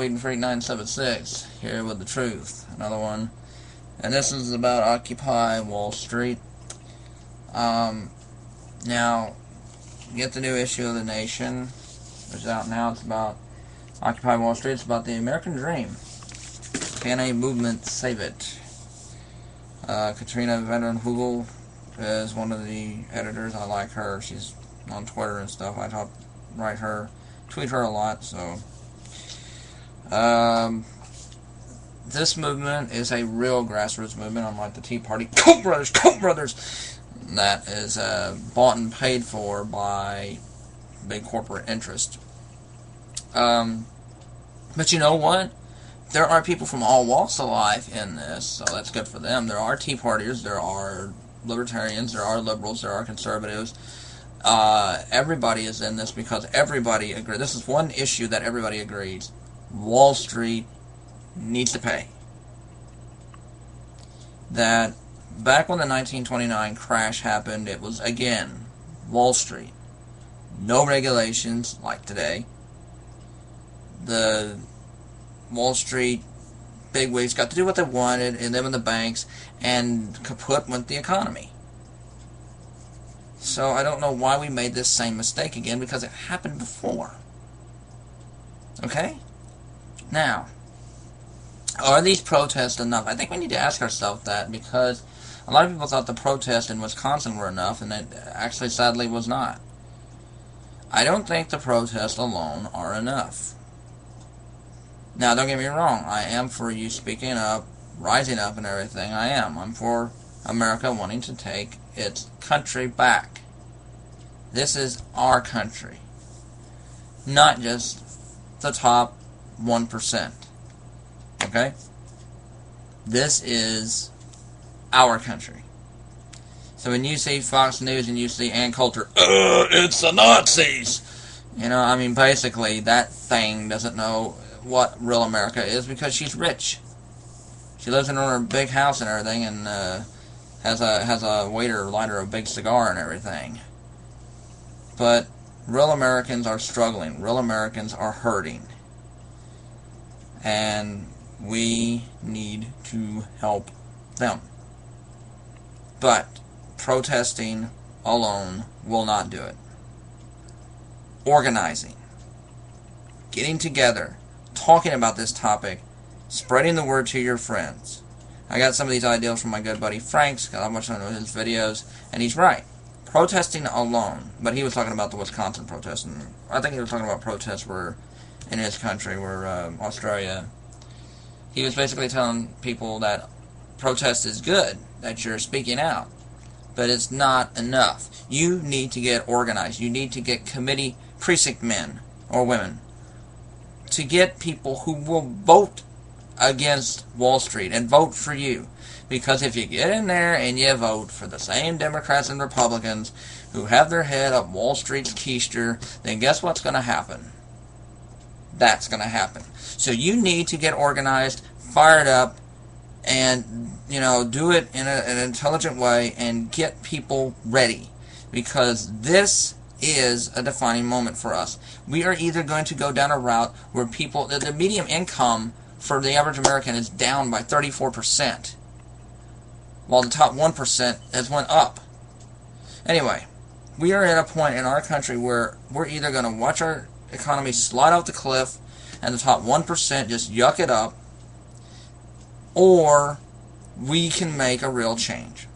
Sweden Freak 976 here with the truth. Another one. And this is about Occupy Wall Street. Now, get the new issue of The Nation. It's out now. It's about Occupy Wall Street. It's about the American dream. Can a movement save it? Katrina Vanden Heuvel is one of the editors. I like her. She's on Twitter and stuff. I tweet her a lot, so this movement is a real grassroots movement, unlike the Tea Party Koch brothers, that is bought and paid for by big corporate interest. But you know what? There are people from all walks of life in this, so that's good for them. There are Tea Partiers, there are libertarians, there are liberals, there are conservatives. Everybody is in this because everybody agrees. This is one issue that everybody agrees. Wall Street needs to pay. That back when the 1929 crash happened, it was, again, Wall Street. No regulations like today. The Wall Street bigwigs got to do what they wanted, and them in the banks, and kaput went the economy. So I don't know why we made this same mistake again, because it happened before. Okay? Now, are these protests enough? I think we need to ask ourselves that, because a lot of people thought the protests in Wisconsin were enough, and it actually, sadly, was not. I don't think the protests alone are enough. Now, don't get me wrong. I am for you speaking up, rising up, and everything. I am. I'm for America wanting to take its country back. This is our country. Not just the top 1%. Okay? This is our country. So when you see Fox News and you see Ann Coulter, it's the Nazis! You know, I mean, basically, that thing doesn't know what real America is because she's rich. She lives in her big house and everything, and has a waiter light her a big cigar and everything. But real Americans are struggling. Real Americans are hurting. And we need to help them. But protesting alone will not do it. Organizing. Getting together. Talking about this topic. Spreading the word to your friends. I got some of these ideas from my good buddy Frank's, because I'm watching his videos, and he's right. Protesting alone, but he was talking about the Wisconsin protests, and I think he was talking about protests where, in his country, where Australia, he was basically telling people that protest is good, that you're speaking out, but it's not enough. You need to get organized. You need to get committee precinct men or women to get people who will vote against Wall Street and vote for you. Because if you get in there and you vote for the same Democrats and Republicans who have their head up Wall Street's keister, then guess what's going to happen? That's going to happen. So you need to get organized, fired up, and, you know, do it in an intelligent way and get people ready. Because this is a defining moment for us. We are either going to go down a route where people, the median income for the average American is down by 34%, while the top 1% has went up. Anyway, we are at a point in our country where we're either going to watch our economy slide off the cliff and the top 1% just yuck it up, or we can make a real change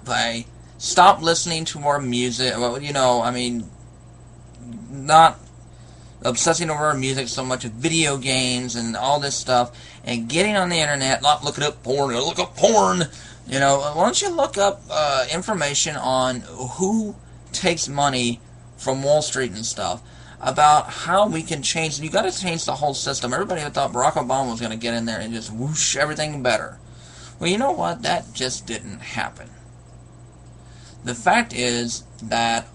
by stop listening to more music. Well, you know, I mean, not obsessing over music so much, video games and all this stuff, and getting on the internet, not looking up porn, look up porn. You know, why don't you look up information on who takes money from Wall Street and stuff, about how we can change. You got to change the whole system. Everybody thought Barack Obama was going to get in there and just whoosh everything better. Well, you know what? That just didn't happen. The fact is that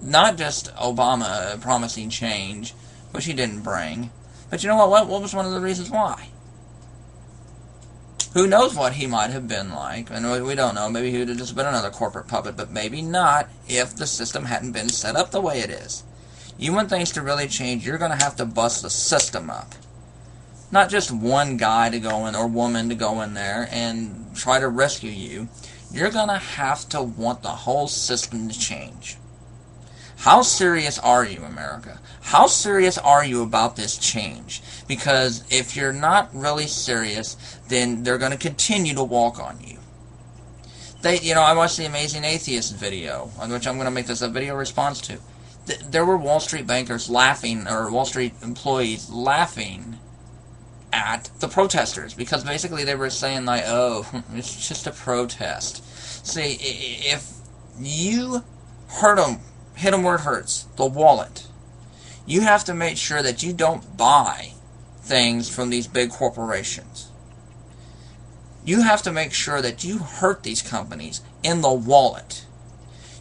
not just Obama promising change, which he didn't bring, but you know what? What was one of the reasons why? Who knows what he might have been like, and we don't know. Maybe he would have just been another corporate puppet, but maybe not if the system hadn't been set up the way it is. You want things to really change, you're going to have to bust the system up. Not just one guy to go in, or woman to go in there and try to rescue you. You're going to have to want the whole system to change. How serious are you, America? How serious are you about this change? Because if you're not really serious, then they're going to continue to walk on you. I watched the Amazing Atheist video, on which I'm going to make this a video response to. There were Wall Street bankers laughing, or Wall Street employees laughing at the protesters, because basically they were saying, like, oh, it's just a protest. See, if you hit them where it hurts, the wallet, you have to make sure that you don't buy things from these big corporations. You have to make sure that you hurt these companies in the wallet.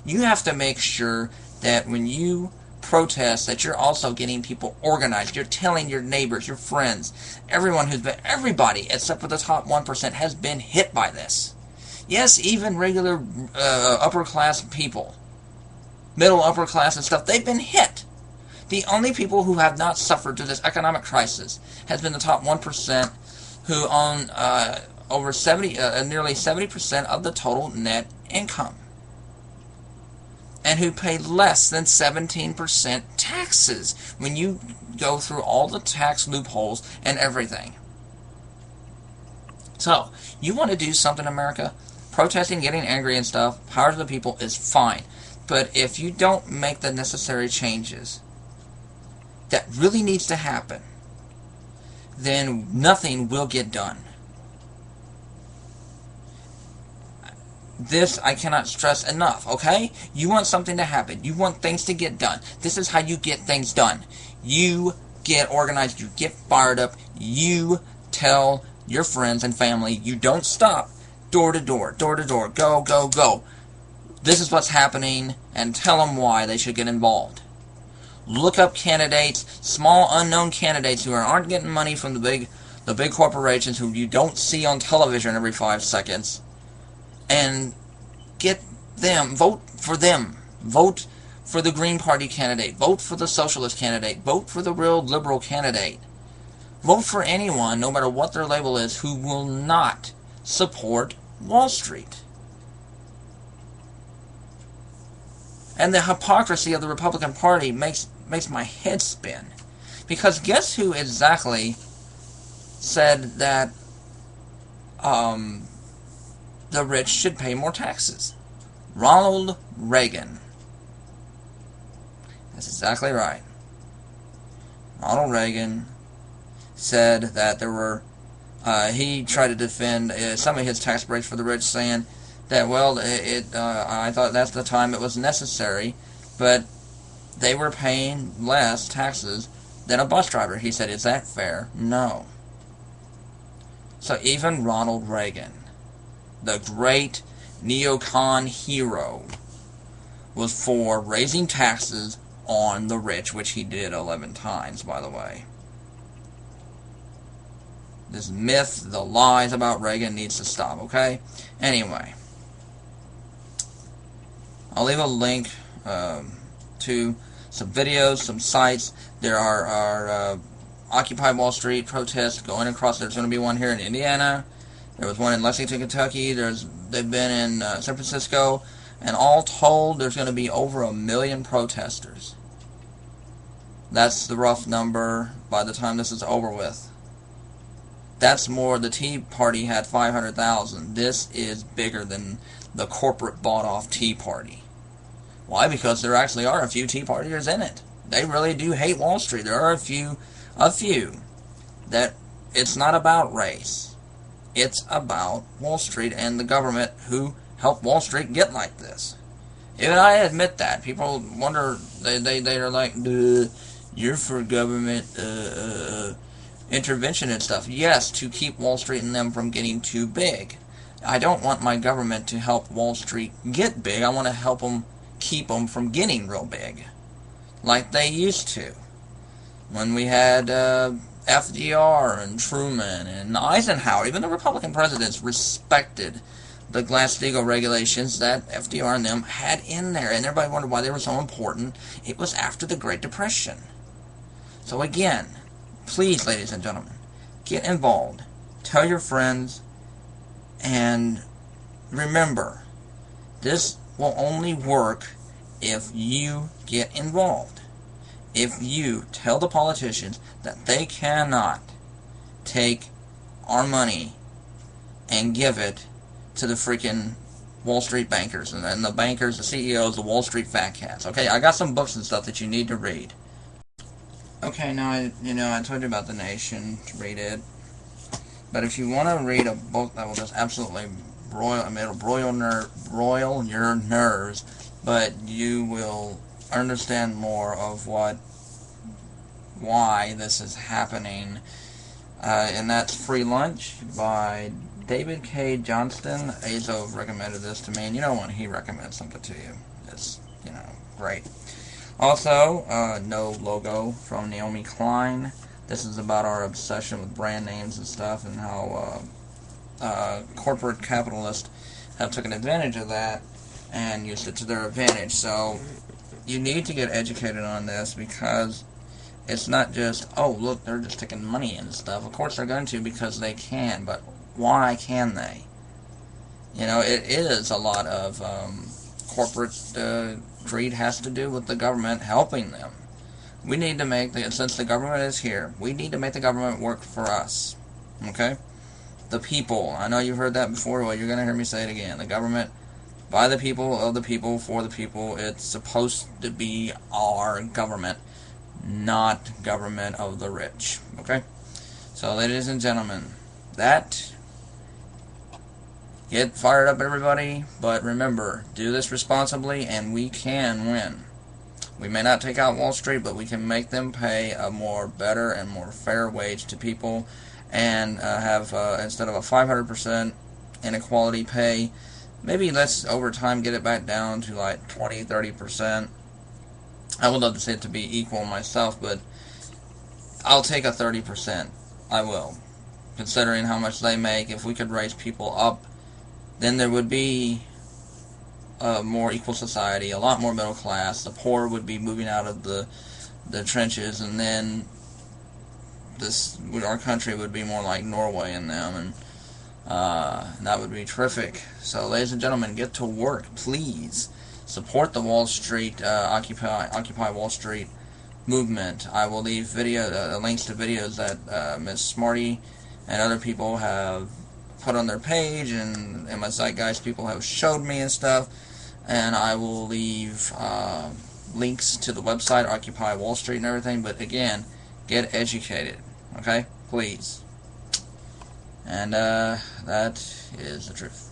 You have to make sure that when you protest, that you're also getting people organized. You're telling your neighbors, your friends, everybody except for the top 1% has been hit by this. Yes, even regular upper class people, middle upper class and stuff, they've been hit. The only people who have not suffered through this economic crisis has been the top 1%, who own nearly 70% of the total net income, and who pay less than 17% taxes when you go through all the tax loopholes and everything. So, you want to do something, America? Protesting, getting angry and stuff, power to the people is fine. But if you don't make the necessary changes that really needs to happen, then nothing will get done. This I cannot stress enough, okay? You want something to happen. You want things to get done. This is how you get things done. You get organized. You get fired up. You tell your friends and family. You don't stop. Door to door, door to door. Go, go, go. This is what's happening, and tell them why they should get involved. Look up candidates, small unknown candidates who aren't getting money from the big corporations who you don't see on television every 5 seconds, and get them, vote for them. Vote for the Green Party candidate. Vote for the Socialist candidate. Vote for the real liberal candidate. Vote for anyone, no matter what their label is, who will not support Wall Street. And the hypocrisy of the Republican Party makes my head spin. Because guess who exactly said that the rich should pay more taxes? Ronald Reagan. That's exactly right. Ronald Reagan said that there were, he tried to defend some of his tax breaks for the rich, saying that, well, I thought that's the time it was necessary, but they were paying less taxes than a bus driver. He said, is that fair? No. So even Ronald Reagan, the great neocon hero, was for raising taxes on the rich, which he did 11 times, by the way. This myth, the lies about Reagan needs to stop, okay? Anyway, I'll leave a link to some videos, some sites. There are Occupy Wall Street protests going across. There's going to be one here in Indiana. There was one in Lexington, Kentucky. They've been in San Francisco. And all told, there's going to be over 1 million protesters. That's the rough number by the time this is over with. That's more. The Tea Party had 500,000. This is bigger than the corporate bought-off Tea Party. Why? Because there actually are a few Tea Partiers in it. They really do hate Wall Street. There are a few that it's not about race. It's about Wall Street and the government who helped Wall Street get like this. Even I admit that. People wonder, they are like, you're for government intervention and stuff. Yes, to keep Wall Street and them from getting too big. I don't want my government to help Wall Street get big. I want to help them keep them from getting real big, like they used to. When we had FDR and Truman and Eisenhower, even the Republican presidents respected the Glass-Steagall regulations that FDR and them had in there, and everybody wondered why they were so important. It was after the Great Depression. So again, please, ladies and gentlemen, get involved. Tell your friends, and remember, this will only work if you get involved. If you tell the politicians that they cannot take our money and give it to the freaking Wall Street bankers and the bankers, the CEOs, the Wall Street fat cats. Okay, I got some books and stuff that you need to read. Okay, now I told you about The Nation, to read it. But if you want to read a book that will just absolutely broil your nerves, but you will understand more of why this is happening, and that's Free Lunch by David K. Johnston. Azo recommended this to me, and you know when he recommends something to you, it's, great. Also, No Logo from Naomi Klein. This is about our obsession with brand names and stuff, and how corporate capitalists have taken advantage of that and used it to their advantage. So you need to get educated on this, because it's not just, oh, look, they're just taking money and stuff. Of course they're going to, because they can, but why can they? It is a lot of corporate greed has to do with the government helping them. We need to since the government is here, we need to make the government work for us. Okay? The people. I know you've heard that before, well, you're going to hear me say it again. The government, by the people, of the people, for the people. It's supposed to be our government, not government of the rich. Okay? So, ladies and gentlemen, get fired up, everybody, but remember, do this responsibly, and we can win. We may not take out Wall Street, but we can make them pay a better and more fair wage to people, and have, instead of a 500% inequality pay, maybe let's, over time, get it back down to like 20, 30%. I would love to see it to be equal myself, but I'll take a 30%. I will. Considering how much they make, if we could raise people up, then there would be a more equal society, a lot more middle class. The poor would be moving out of the trenches, and then our country would be more like Norway and them, and that would be terrific. So, ladies and gentlemen, get to work, please. Support the Wall Street, Occupy Wall Street movement. I will leave links to videos that Miss Smarty and other people have put on their page, and my Zeitgeist people have showed me and stuff, and I will leave links to the website, Occupy Wall Street and everything. But again, get educated, okay? Please. And that is the truth.